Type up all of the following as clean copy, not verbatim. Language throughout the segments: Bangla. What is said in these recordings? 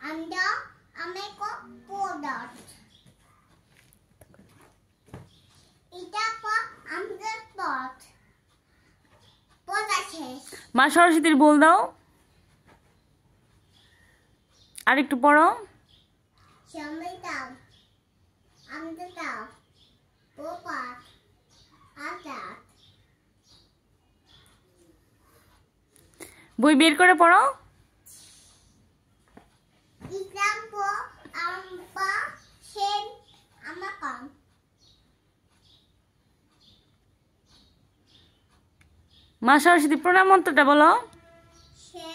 Anda ameko product. Ita pa amদের পথ পড়া শেষ। মা সরস্বতীর বল দাও, আর একটু পড়ো। সামনে দাও, আমদের দাও, পোপাট আটা। বই বের করে পড়ো। ইসলামপো আমপা সেন আমাকাম। মা সরস্বতী প্রণাম মন্ত্রটা বলো। সে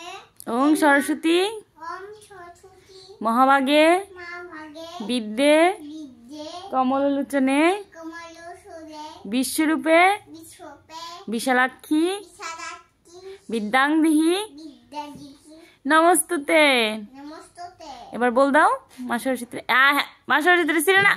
ওং সরস্বতী ওম সরস্বতী মহাভাগে মহাভাগে বিদ্যে বিদ্যে কমলোচনে কমলোচনে বিশ্বরূপে বিশ্বপে বিশালাক্ষী বিশালাক্ষী বিদ্যাংদেহি বিদ্যাদিতি নমস্তুতে। নমস্তুতে। এবার বল দাও মা সরস্বতী। মা সরস্বতী ছিল না।